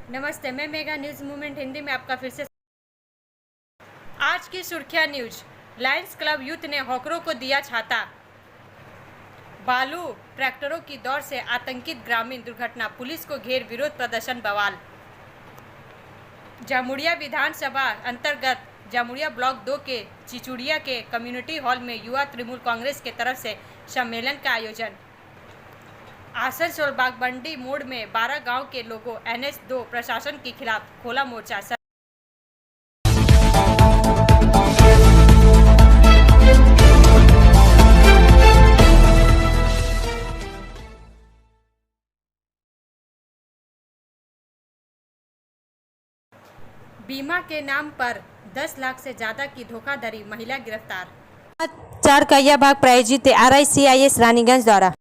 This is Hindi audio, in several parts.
नमस्ते, मैं मेगा न्यूज़ मूवमेंट हिंदी में आपका फिर से। आज की सुर्खियां न्यूज। लायंस क्लब यूथ ने हॉकरों को दिया छाता। बालू ट्रैक्टरों की दौड़ से आतंकित ग्रामीण, दुर्घटना, पुलिस को घेर, विरोध प्रदर्शन, बवाल। जामुड़िया विधानसभा अंतर्गत जामुड़िया ब्लॉक 2 के चिचुड़िया के कम्युनिटी हॉल में युवा तृणमूल कांग्रेस के तरफ से सम्मेलन का आयोजन। आसनसोल बागबंडी मोड़ में 12 गांव के लोगों NH2 प्रशासन के खिलाफ खोला मोर्चा। बीमा के नाम पर 10 लाख से ज्यादा की धोखाधड़ी, महिला गिरफ्तार। 4 का यह भाग प्रायोजित RICIS रानीगंज द्वारा।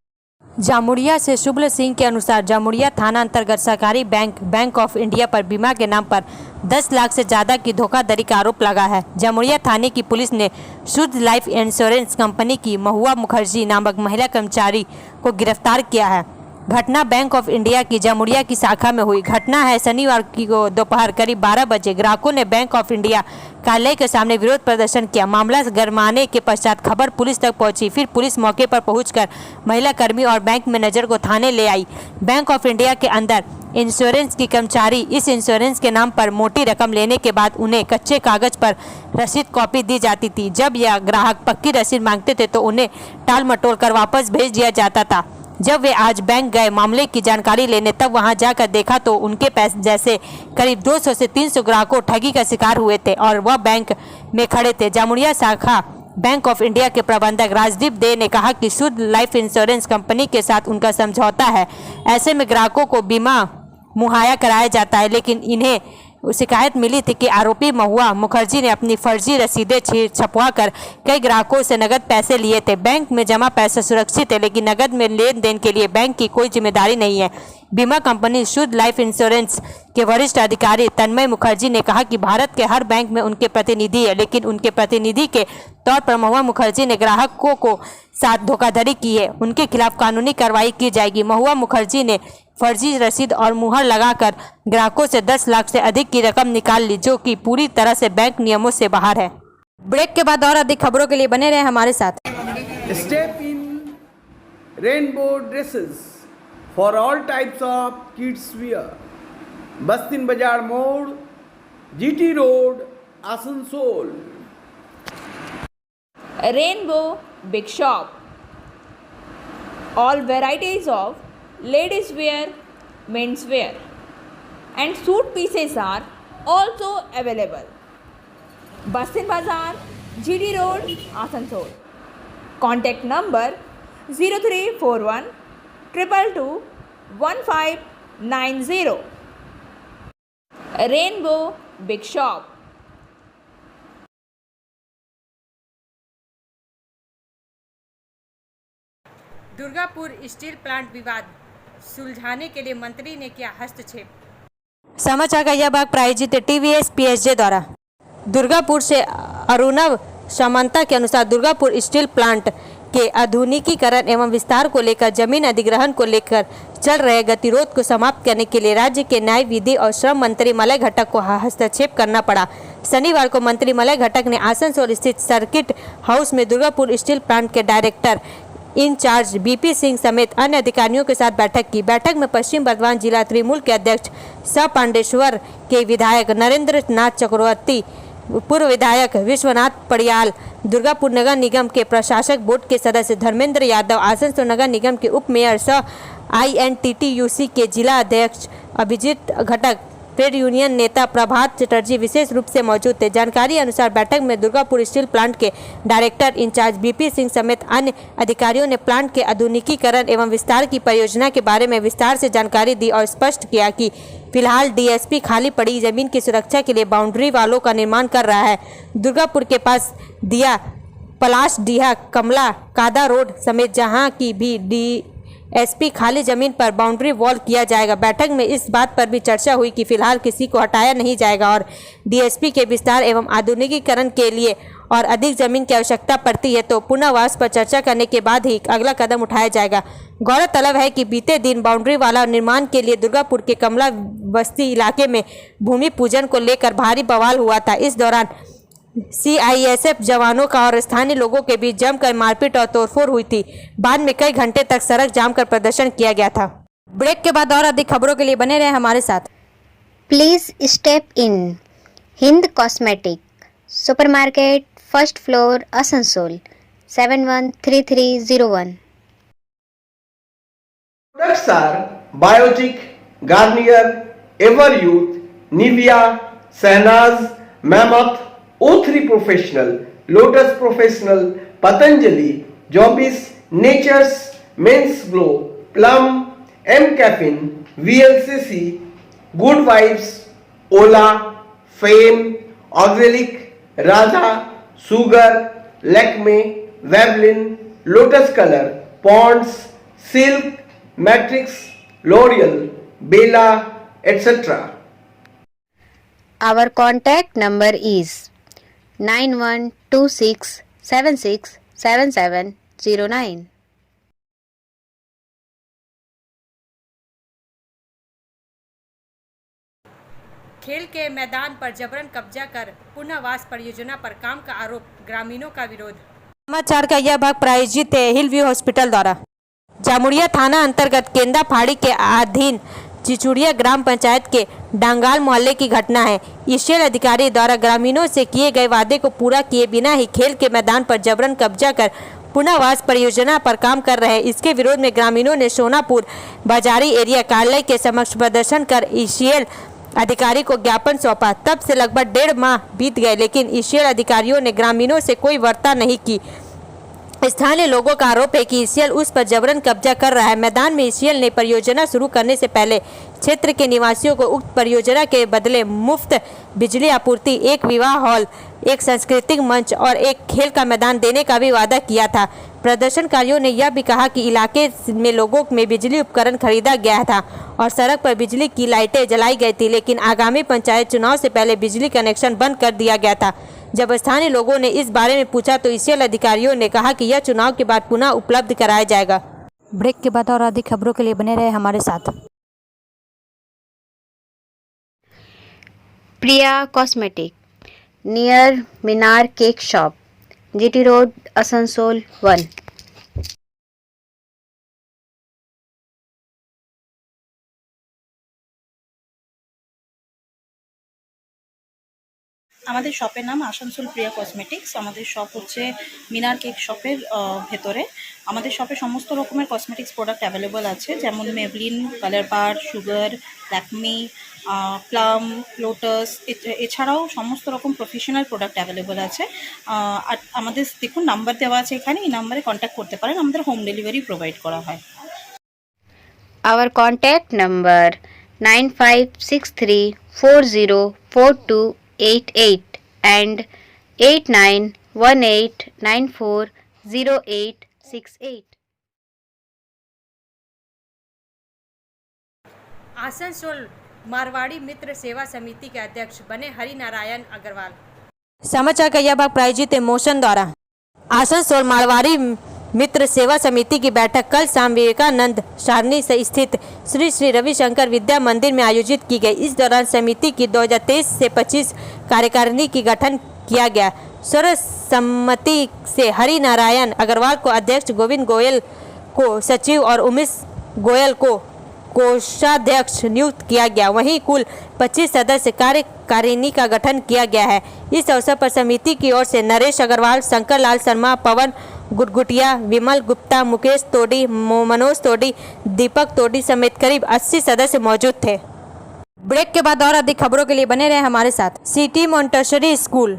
जामुड़िया से शुभल सिंह के अनुसार जामुड़िया थाना अंतर्गत सरकारी बैंक ऑफ इंडिया पर बीमा के नाम पर 10 लाख से ज़्यादा की धोखाधड़ी का आरोप लगा है। जामुड़िया थाने की पुलिस ने शुद्ध लाइफ इंश्योरेंस कंपनी की महुआ मुखर्जी नामक महिला कर्मचारी को गिरफ्तार किया है। घटना बैंक ऑफ इंडिया की जामुड़िया की शाखा में हुई। घटना है शनिवार को दोपहर करीब 12 बजे ग्राहकों ने बैंक ऑफ इंडिया कार्यालय के सामने विरोध प्रदर्शन किया। मामला गरमाने के पश्चात खबर पुलिस तक पहुंची। फिर पुलिस मौके पर पहुंचकर महिला कर्मी और बैंक मैनेजर को थाने ले आई। बैंक ऑफ इंडिया के अंदर इंश्योरेंस की कर्मचारी इस इंश्योरेंस के नाम पर मोटी रकम लेने के बाद उन्हें कच्चे कागज पर रसीद कॉपी दी जाती थी। जब यह ग्राहक पक्की रसीद मांगते थे तो उन्हें टाल मटोल कर वापस भेज दिया जाता था। जब वे आज बैंक गए मामले की जानकारी लेने, तब वहां जाकर देखा तो उनके पैसे जैसे करीब 200 से 300 ग्राहकों ठगी का शिकार हुए थे और वह बैंक में खड़े थे। जामुड़िया शाखा बैंक ऑफ इंडिया के प्रबंधक राजदीप दे ने कहा कि शुद्ध लाइफ इंश्योरेंस कंपनी के साथ उनका समझौता है। ऐसे में ग्राहकों को बीमा मुहैया कराया जाता है, लेकिन इन्हें शिकायत मिली थी कि आरोपी महुआ मुखर्जी ने अपनी फर्जी रसीदें छपवा कर कई ग्राहकों से नगद पैसे लिए थे। बैंक में जमा पैसे सुरक्षित है, लेकिन नगद में लेन देन के लिए बैंक की कोई जिम्मेदारी नहीं है। बीमा कंपनी शुद्ध लाइफ इंश्योरेंस के वरिष्ठ अधिकारी तन्मय मुखर्जी ने कहा कि भारत के हर बैंक में उनके प्रतिनिधि है, लेकिन उनके प्रतिनिधि के तौर पर महुआ मुखर्जी ने ग्राहकों को साथ धोखाधड़ी की है। उनके खिलाफ कानूनी कार्रवाई की जाएगी। महुआ मुखर्जी ने फर्जी रसीद और मुहर लगाकर ग्राहकों से 10 लाख से अधिक की रकम निकाल ली, जो कि पूरी तरह से बैंक नियमों से बाहर है। ब्रेक के बाद और अधिक खबरों के लिए बने रहे हमारे साथ। Step in rainbow dresses for all types of kids wear. बस्तिन बाजार मोड़, GT road, Asansol. Rainbow Big Shop. All varieties of ladies wear, men's wear and suit pieces are also available. Bastin Bazaar, GD Road, Asansol. Contact number 0341 222 1590. Rainbow Big Shop. Durgapur steel plant विवाद सुलझाने के लिए मंत्री ने किया हस्तक्षेप। समाचार का यह भाग प्रायोजित TVS PSJ द्वारा। दुर्गापुर से अरुणव सामंता के अनुसार दुर्गापुर स्टील प्लांट के आधुनिकीकरण एवं विस्तार को लेकर जमीन अधिग्रहण को लेकर चल रहे गतिरोध को समाप्त करने के लिए राज्य के न्याय, विधि और श्रम मंत्री मलय घटक को हस्तक्षेप करना पड़ा। शनिवार को मंत्री मलय घटक ने आसनसोल स्थित सर्किट हाउस में दुर्गापुर स्टील प्लांट के डायरेक्टर इंचार्ज BP सिंह समेत अन्य अधिकारियों के साथ बैठक की। बैठक में पश्चिम बर्धमान जिला तृणमूल के अध्यक्ष स पांडेश्वर के विधायक नरेंद्र नाथ चक्रवर्ती, पूर्व विधायक विश्वनाथ पड़ियाल, दुर्गापुर नगर निगम के प्रशासक बोर्ड के सदस्य धर्मेंद्र यादव, आसनसोल नगर निगम के उप मेयर सह INTTUC के जिला अध्यक्ष अभिजीत घटक, ट्रेड यूनियन नेता प्रभात चटर्जी विशेष रूप से मौजूद थे। जानकारी अनुसार बैठक में दुर्गापुर स्टील प्लांट के डायरेक्टर इंचार्ज BP सिंह समेत अन्य अधिकारियों ने प्लांट के आधुनिकीकरण एवं विस्तार की परियोजना के बारे में विस्तार से जानकारी दी और स्पष्ट किया कि फिलहाल DSP खाली पड़ी जमीन की सुरक्षा के लिए बाउंड्री वालों का निर्माण कर रहा है। दुर्गापुर के पास दिया, पलाश डीहा, कमला, कादा रोड समेत जहाँ की भी एसपी खाली जमीन पर बाउंड्री वॉल किया जाएगा। बैठक में इस बात पर भी चर्चा हुई कि फिलहाल किसी को हटाया नहीं जाएगा और डीएसपी के विस्तार एवं आधुनिकीकरण के लिए और अधिक जमीन की आवश्यकता पड़ती है तो पुनर्वास पर चर्चा करने के बाद ही अगला कदम उठाया जाएगा। गौरतलब है कि बीते दिन बाउंड्री वाला निर्माण के लिए दुर्गापुर के कमला बस्ती इलाके में भूमि पूजन को लेकर भारी बवाल हुआ था। इस दौरान सीआईएसएफ जवानों का और स्थानीय लोगों के बीच जमकर मारपीट और तोड़फोड़ हुई थी। बाद में कई घंटे तक सड़क जाम कर प्रदर्शन किया गया था। ब्रेक के बाद और अधिक खबरों के लिए बने रहे हमारे साथ। Please step in. Hind Cosmetic, Supermarket, First Floor, Asansol, 713301. Products are Biotic, Garnier, Everyouth, Nivea, Sahnaz, Mammoth, O3 Professional, Lotus Professional, Patanjali, Jobis, Nature's, Men's Glow, Plum, M Caffeine, VLCC, Good Vibes, Ola, Fame, Auxilic, Radha, Sugar, Lakme, Vavlin, Lotus Color, Ponds, Silk, Matrix, L'Oreal, Bella, etc. Our contact number is 9126767709. खेल के मैदान पर जबरन कब्जा कर पुनर्वास परियोजना पर काम का आरोप, ग्रामीणों का विरोध। समाचार का यह भाग प्रायोजित है हिल व्यू हॉस्पिटल द्वारा। जामुड़िया थाना अंतर्गत केंदा फाड़ी के अधीन चिचुड़िया ग्राम पंचायत के डांगाल मोहल्ले की घटना है। ईसीएल अधिकारी द्वारा ग्रामीणों से किए गए वादे को पूरा किए बिना ही खेल के मैदान पर जबरन कब्जा कर पुनर्वास परियोजना पर काम कर रहे हैं। इसके विरोध में ग्रामीणों ने सोनापुर बाजारी एरिया कार्यालय के समक्ष प्रदर्शन कर ईसीएल अधिकारी को ज्ञापन सौंपा। तब से लगभग 1.5 माह बीत गए लेकिन ईसीएल अधिकारियों ने ग्रामीणों से कोई वार्ता नहीं की। स्थानीय लोगों का आरोप है कि ईसीएल उस पर जबरन कब्जा कर रहा है। मैदान में ईसीएल ने परियोजना शुरू करने से पहले क्षेत्र के निवासियों को उक्त परियोजना के बदले मुफ्त बिजली आपूर्ति, एक विवाह हॉल, एक सांस्कृतिक मंच और एक खेल का मैदान देने का भी वादा किया था। प्रदर्शनकारियों ने यह भी कहा कि इलाके में लोगों में बिजली उपकरण खरीदा गया था और सड़क पर बिजली की लाइटें जलाई गई थी, लेकिन आगामी पंचायत चुनाव से पहले बिजली कनेक्शन बंद कर दिया गया था। जब स्थानीय लोगों ने इस बारे में पूछा तो ईसीएल अधिकारियों ने कहा कि यह चुनाव के बाद पुनः उपलब्ध कराया जाएगा। ब्रेक के बाद और अधिक खबरों के लिए बने रहे हमारे साथ। Priya Cosmetic, near Minar Cake Shop, GT Road, Asansol 1. আমাদের শপের নাম আসানসোল প্রিয়া কসমেটিক্স। আমাদের শপ হচ্ছে মিনার কেক শপের ভেতরে। আমাদের শপে সমস্ত রকমের কসমেটিক্স প্রোডাক্ট অ্যাভেলেবল আছে, যেমন মেবলিন, কালার বার, সুগার, ল্যাকমি, প্লাম, লোটাস, এছাড়াও সমস্ত রকম প্রফেশনাল প্রোডাক্ট অ্যাভেলেবল আছে। আর আমাদের দেখুন নাম্বার দেওয়া আছে এখানে, এই নাম্বারে কন্ট্যাক্ট করতে পারেন। আমাদের হোম ডেলিভারি প্রোভাইড করা হয়। Our contact number 9563404288 and 8918940868. Asansol Marwari मित्र सेवा समिति के अध्यक्ष बने हरि नारायण अग्रवाल। समाचार का यह भाग प्रायोजित है मोशन द्वारा। आसनसोल मारवाड़ी मित्र सेवा समिति की बैठक कल शाम विवेकानंद सारणी से स्थित श्री श्री रविशंकर विद्या मंदिर में आयोजित की गई। इस दौरान समिति की 2023 से 25 कार्यकारिणी की गठन किया गया। सर्वसम्मति से हरि नारायण अग्रवाल को अध्यक्ष, गोविंद गोयल को सचिव और उमेश गोयल को कोषाध्यक्ष नियुक्त किया गया। वहीं कुल 25 सदस्य कार्यकारिणी का गठन किया गया है। इस अवसर पर समिति की ओर से नरेश अग्रवाल, शंकर लाल शर्मा, पवन गुटगुटिया, विमल गुप्ता, मुकेश तोडी, मनोज तोडी, दीपक तोडी समेत करीब 80 सदस्य मौजूद थे। ब्रेक के बाद और अधिक खबरों के लिए बने रहे हमारे साथ। City Montessori school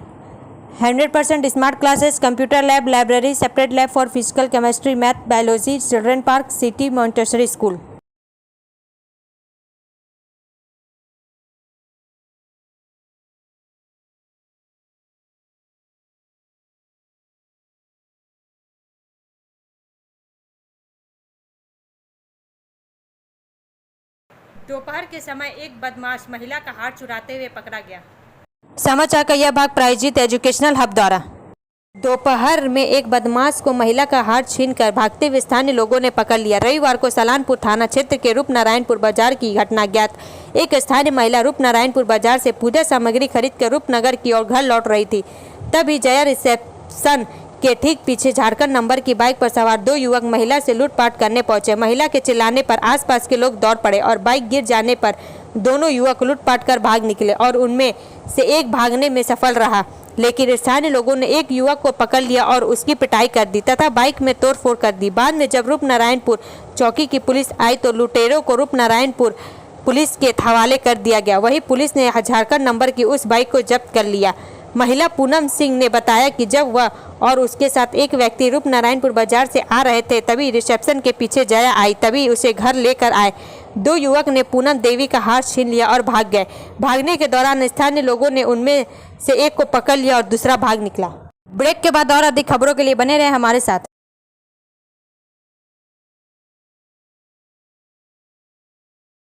100% smart classes, computer lab, library, separate lab for physical, chemistry, math, biology, children park, city Montessori school. दोपहर के समय एक बदमाश महिला का हार चुराते हुए पकड़ा गया। समाचार का यह भाग प्रायोजित एजुकेशनल हब द्वारा। दोपहर में एक बदमाश को महिला का हार छीनकर भागते हुए स्थानीय लोगों ने पकड़ लिया। रविवार को सलानपुर थाना क्षेत्र के रूपनारायणपुर बाजार की घटना ज्ञात। एक स्थानीय महिला रूपनारायणपुर बाजार से पूजा सामग्री खरीदकर रूपनगर की ओर घर लौट रही थी। तभी जया रिसेप्शन के ठीक पीछे झारखंड नंबर की बाइक पर सवार दो युवक महिला से लूटपाट करने पहुंचे। महिला के चिल्लाने पर आसपास के लोग दौड़ पड़े और बाइक गिर जाने पर दोनों युवक लूटपाट कर भाग निकले और उनमें से एक भागने में सफल रहा, लेकिन स्थानीय लोगों ने एक युवक को पकड़ लिया और उसकी पिटाई कर दी तथा बाइक में तोड़फोड़ कर दी। बाद में जब रूपनारायणपुर चौकी की पुलिस आई तो लुटेरों को रूपनारायणपुर पुलिस के हवाले कर दिया गया। वहीं पुलिस ने झारखंड नंबर की उस बाइक को जब्त कर लिया। महिला पूनम सिंह ने बताया कि जब वह और उसके साथ एक व्यक्ति रूपनारायणपुर बाजार से आ रहे थे तभी रिसेप्शन के पीछे जया आई, तभी उसे घर लेकर आए। दो युवक ने पूनम देवी का हार छीन लिया और भाग गए। भागने के दौरान स्थानीय लोगों ने उनमें से एक को पकड़ लिया और दूसरा भाग निकला। ब्रेक के बाद और अधिक खबरों के लिए बने रहे हमारे साथ।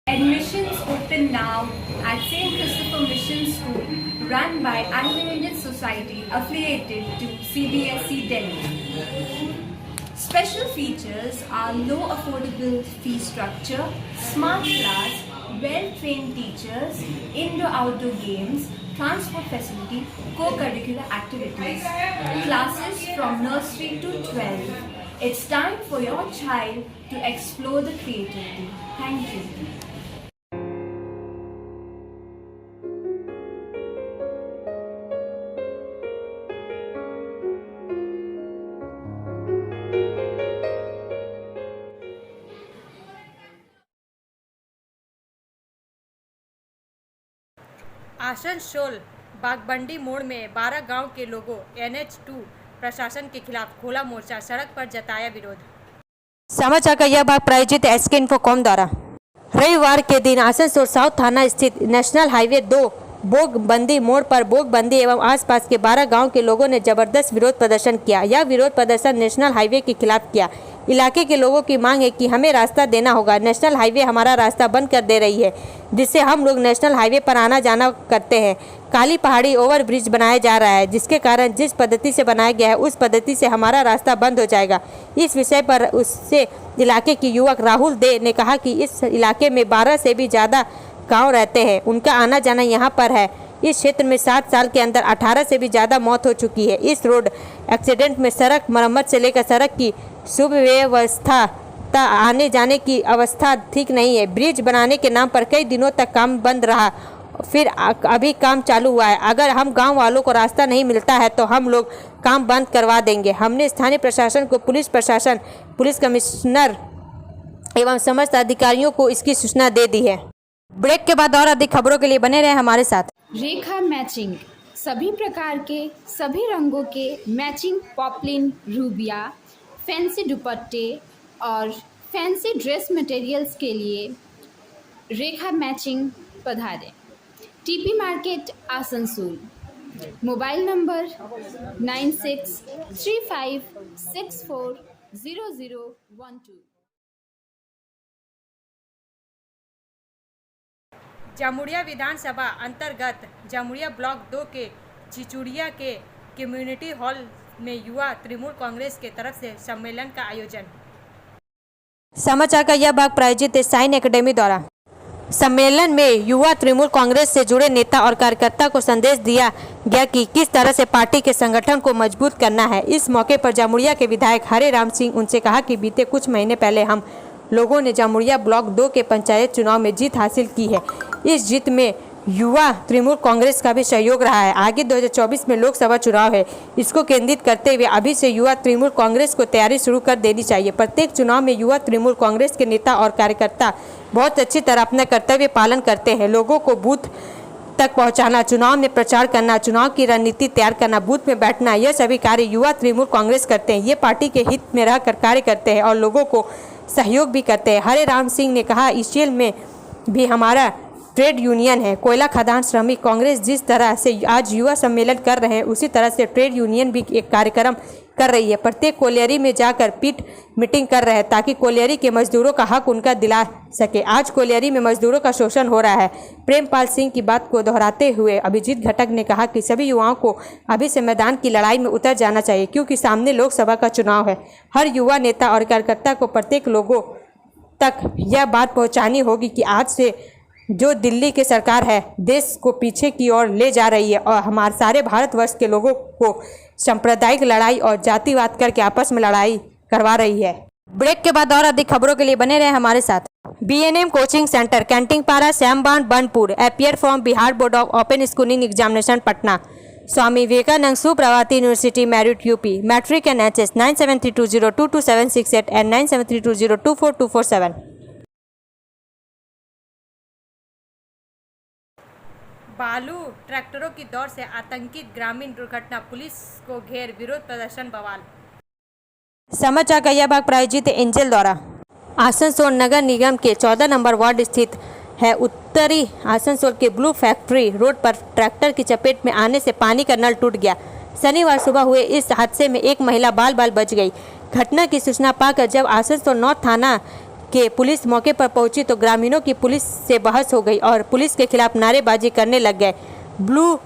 Admissions open now at St. Christopher Mission School, run by Anglo-Indian Society affiliated to CBSE Delhi. Special features are low affordable fee structure, smart class, well-trained teachers, indoor-outdoor games, transport facility, co-curricular activities, classes from nursery to 12. It's time for your child to explore the creativity. Thank you. Asansol बागबंडी मोड़ में 12 गांव के लोगों NH2 प्रशासन के खिलाफ खोला मोर्चा, सड़क पर जताया विरोध। समाचार का यह भाग प्रायोजित SK इन्फोकॉम द्वारा। रविवार के दिन आसनसोल साउथ थाना स्थित नेशनल हाईवे 2 बोगबंदी मोड़ पर बोगबंदी एवं आसपास के 12 गांव के लोगों ने जबरदस्त विरोध प्रदर्शन किया। यह विरोध प्रदर्शन नेशनल हाईवे के खिलाफ किया। इलाके के लोगों की मांग है कि हमें रास्ता देना होगा। नेशनल हाईवे हमारा रास्ता बंद कर दे रही है, जिससे हम लोग नेशनल हाईवे पर आना जाना करते हैं। काली पहाड़ी ओवरब्रिज बनाया जा रहा है, जिसके कारण जिस पद्धति से बनाया गया है उस पद्धति से हमारा रास्ता बंद हो जाएगा। इस विषय पर उससे इलाके के युवक राहुल दे ने कहा कि इस इलाके में 12 से भी ज़्यादा गाँव रहते हैं, उनका आना जाना यहाँ पर है। इस क्षेत्र में 7 साल के अंदर 18 से भी ज़्यादा मौत हो चुकी है। इस रोड एक्सीडेंट में सड़क मरम्मत से लेकर सड़क की सुव्यवस्था आने जाने की अवस्था ठीक नहीं है। ब्रिज बनाने के नाम पर कई दिनों तक काम बंद रहा, फिर अभी काम चालू हुआ है। अगर हम गांव वालों को रास्ता नहीं मिलता है तो हम लोग काम बंद करवा देंगे। हमने स्थानीय प्रशासन को, पुलिस प्रशासन, पुलिस कमिश्नर एवं समस्त अधिकारियों को इसकी सूचना दे दी है। ब्रेक के बाद और अधिक खबरों के लिए बने रहे हमारे साथ। रेखा मैचिंग, सभी प्रकार के सभी रंगों के मैचिंग पॉपलिन, रूबिया, फैंसी दुपट्टे और फैंसी ड्रेस मटेरियल्स के लिए रेखा मैचिंग पधारें। TP market Asansol. Mobile number 9635640012। Jamuria विधानसभा अंतर्गत जामुड़िया ब्लॉक 2 के चिचुड़िया के कम्युनिटी हॉल में युवा तृणमूल कांग्रेस के तरफ से सम्मेलन का आयोजन। समाचार का यह भाग प्रायोजित साइन एकेडमी द्वारा। सम्मेलन में युवा तृणमूल कांग्रेस से जुड़े नेता और कार्यकर्ता को संदेश दिया गया कि किस तरह से पार्टी के संगठन को मजबूत करना है। इस मौके पर जामुड़िया के विधायक हरे राम सिंह उनसे कहा कि बीते कुछ महीने पहले हम लोगों ने जामुड़िया ब्लॉक 2 के पंचायत चुनाव में जीत हासिल की है। इस जीत में युवा तृणमूल कांग्रेस का भी सहयोग रहा है। आगे 2024 में लोकसभा चुनाव है, इसको केंद्रित करते हुए अभी से युवा तृणमूल कांग्रेस को तैयारी शुरू कर देनी चाहिए। प्रत्येक चुनाव में युवा तृणमूल कांग्रेस के नेता और कार्यकर्ता बहुत अच्छी तरह अपना कर्तव्य पालन करते हैं। लोगों को बूथ तक पहुंचाना, चुनाव में प्रचार करना, चुनाव की रणनीति तैयार करना, बूथ में बैठना, यह सभी कार्य युवा तृणमूल कांग्रेस करते हैं। ये पार्टी के हित में रहकर कार्य करते हैं और लोगों को सहयोग भी करते हैं। हरे राम सिंह ने कहा, इस जेल में भी हमारा ट्रेड यूनियन है। कोयला खदान श्रमिक कांग्रेस जिस तरह से आज युवा सम्मेलन कर रहे हैं, उसी तरह से ट्रेड यूनियन भी एक कार्यक्रम कर रही है। प्रत्येक कोलियरी में जाकर पीट मीटिंग कर रहे हैं ताकि कोलियरी के मजदूरों का हक उनका दिला सके। आज कोलियरी में मजदूरों का शोषण हो रहा है। प्रेमपाल सिंह की बात को दोहराते हुए अभिजीत घटक ने कहा कि सभी युवाओं को अभी से मैदान की लड़ाई में उतर जाना चाहिए, क्योंकि सामने लोकसभा का चुनाव है। हर युवा नेता और कार्यकर्ता को प्रत्येक लोगों तक यह बात पहुंचानी होगी कि आज से जो दिल्ली की सरकार है देश को पीछे की ओर ले जा रही है और हमारे सारे भारतवर्ष के लोगों को सांप्रदायिक लड़ाई और जातिवाद करके आपस में लड़ाई करवा रही है। ब्रेक के बाद और अधिक खबरों के लिए बने रहे हमारे साथ। BNM coaching centre Kantingpara Shyamban Banpur appear from Bihar board of open schooling examination Patna. Swami Vivekananda Subharti university merit UP matric and HS 9732022768 and 9732024247। बालू ट्रैक्टरों की दौड़ से आतंकित ग्रामीण, दुर्घटना, पुलिस को घेर, विरोध प्रदर्शन, बवाल। समाचार का यह भाग प्रायोजित एंजल द्वारा। आसनसोल नगर निगम के 14 नंबर वार्ड स्थित है उत्तरी आसनसोल के ब्लू फैक्ट्री रोड पर ट्रैक्टर की चपेट में आने से पानी का नल टूट गया। शनिवार सुबह हुए इस हादसे में एक महिला बाल बाल बच गई। घटना की सूचना पाकर जब आसनसोल नॉर्थ थाना के पुलिस मौके पर पहुंची तो ग्रामीणों की पुलिस से बहस हो गई और पुलिस के खिलाफ नारेबाजी करने लग गए। ब्लू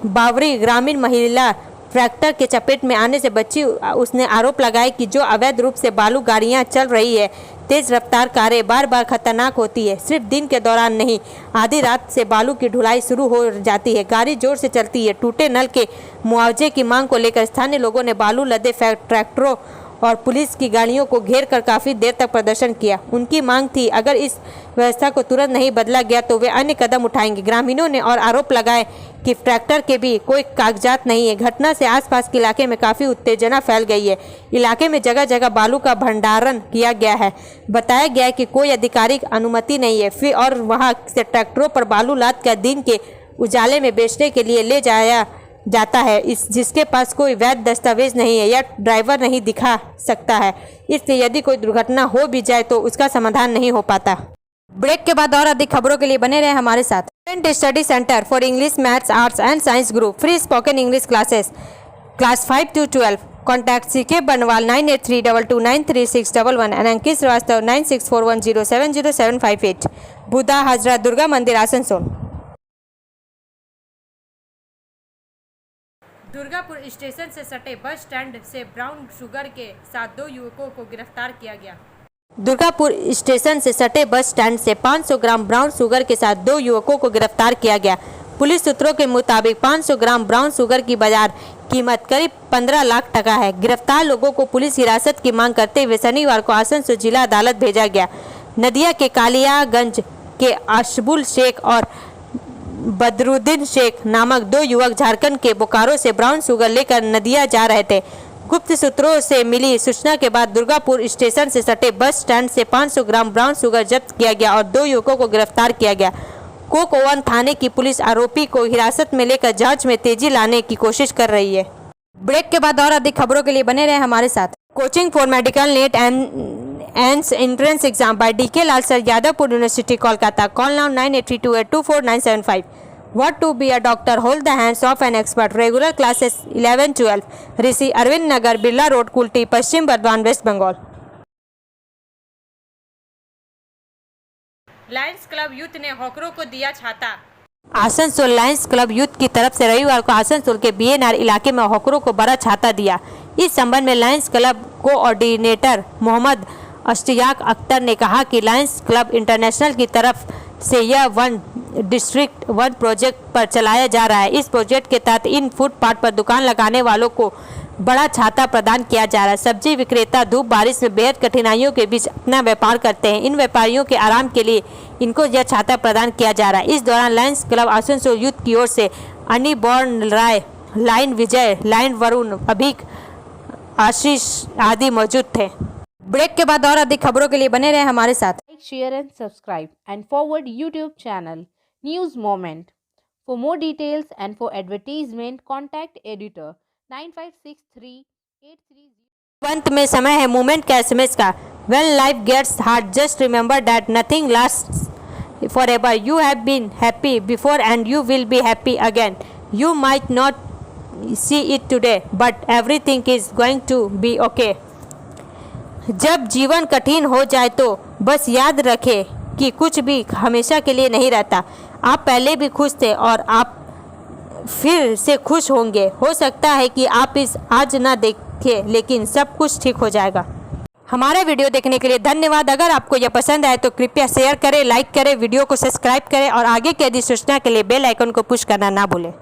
बावरी ग्रामीण महिला ट्रैक्टर के चपेट में आने से बची। उसने आरोप लगाया कि जो अवैध रूप से बालू गाड़ियां चल रही है, तेज रफ्तार कारें बार बार खतरनाक होती है। सिर्फ दिन के दौरान नहीं, आधी रात से बालू की ढुलाई शुरू हो जाती है। गाड़ी जोर से चलती है। टूटे नल के मुआवजे की मांग को लेकर स्थानीय लोगों ने बालू लदे ट्रैक्टरों और पुलिस की गाड़ियों को घेर कर काफ़ी देर तक प्रदर्शन किया। उनकी मांग थी अगर इस व्यवस्था को तुरंत नहीं बदला गया तो वे अन्य कदम उठाएंगे। ग्रामीणों ने और आरोप लगाए कि ट्रैक्टर के भी कोई कागजात नहीं है। घटना से आसपास के इलाके में काफ़ी उत्तेजना फैल गई है। इलाके में जगह जगह बालू का भंडारण किया गया है। बताया गया है कि कोई आधिकारिक अनुमति नहीं है फिर और वहाँ से ट्रैक्टरों पर बालू लाद कर दिन के उजाले में बेचने के लिए ले जाया जाता है, जिसके पास कोई वैध दस्तावेज नहीं है या ड्राइवर नहीं दिखा सकता है। इसलिए यदि कोई दुर्घटना हो भी जाए तो उसका समाधान नहीं हो पाता। ब्रेक के बाद और अधिक खबरों के लिए बने रहे हमारे साथ। Student study centre for English, maths, arts and science group free spoken English classes class 5 to 12। Contact CK बनवाल 9832293611 एंड अंकित श्रीवास्तव 9641070758। बुधा हाजरा दुर्गा मंदिर आसनसोल। दुर्गापुर स्टेशन से सटे बस स्टैंड से ब्राउन शुगर के साथ 2 युवकों को गिरफ्तार किया गया। दुर्गापुर स्टेशन से सटे बस स्टैंड से 500 ग्राम ब्राउन शुगर के साथ 2 युवकों को गिरफ्तार किया गया। पुलिस सूत्रों के मुताबिक 500 ग्राम ब्राउन शुगर की बाजार कीमत करीब 15 लाख टका है। गिरफ्तार लोगों को पुलिस हिरासत की मांग करते हुए शनिवार को आसनसोल जिला अदालत भेजा गया। नदिया के कालियागंज के अशबुल शेख और बदरुद्दीन शेख नामक 2 युवक झारखंड के बोकारो से ब्राउन शुगर लेकर नदिया जा रहे थे। गुप्त सूत्रों से मिली सूचना के बाद दुर्गापुर स्टेशन से सटे बस स्टैंड से 500 ग्राम ब्राउन शुगर जब्त किया गया और 2 युवकों को गिरफ्तार किया गया। कोक ओवन थाने की पुलिस आरोपी को हिरासत में लेकर जांच में तेजी लाने की कोशिश कर रही है। ब्रेक के बाद और अधिक खबरों के लिए बने रहे हमारे साथ। Coaching for medical NEET and entrance exam by DK Lal sir, Jadavpur university, Kolkata. Call now 9832824975। What to be a doctor? Hold the hands of an expert. Regular classes 11-12. Rishi Aurobindo Nagar, Birla road, Kulti, Paschim Bardhaman, west Bengal. Lions Club youth ने हॉकरों को दिया छाता। आसनसोल लायंस क्लब यूथ की तरफ से रविवार को आसनसोल के BNR इलाके में हॉकरों को बड़ा छाता दिया। इस संबंध में Lions Club coordinator Mohammad Ashtiyaq Akhtar ने कहा कि लायंस क्लब इंटरनेशनल की तरफ से यह 1 डिस्ट्रिक्ट 1 प्रोजेक्ट पर चलाया जा रहा है। इस प्रोजेक्ट के तहत इन फुटपाथ पर दुकान लगाने वालों को बड़ा छाता प्रदान किया जा रहा है। सब्जी विक्रेता धूप बारिश में बेहद कठिनाइयों के बीच अपना व्यापार करते हैं। इन व्यापारियों के आराम के लिए इनको यह छाता प्रदान किया जा रहा है। इस दौरान लायंस क्लब आसनसोल यूथ की ओर से अनी बॉर्न राय, लाइन विजय, लाइन वरुण, अभिक, आशीष आदि मौजूद थे। ब्रेक के बाद और अधिक खबरों के लिए बने रहे हमारे साथ। Like, share and subscribe and forward YouTube channel News Moment. For more details and for advertisement, contact editor 956383. अंत में समय है मूवमेंट का SMS का। When life gets hard, just remember that nothing lasts forever. You have been happy before and you will be happy again. You might not see it today, but everything is going to be okay. जब जीवन कठिन हो जाए तो बस याद रखें कि कुछ भी हमेशा के लिए नहीं रहता। आप पहले भी खुश थे और आप फिर से खुश होंगे। हो सकता है कि आप इस आज ना देखें, लेकिन सब कुछ ठीक हो जाएगा। हमारा वीडियो देखने के लिए धन्यवाद। अगर आपको यह पसंद आए तो कृपया शेयर करें, लाइक करें, वीडियो को सब्सक्राइब करें और आगे की अधिसूचना के लिए बेल आइकन को पुश करना ना भूलें।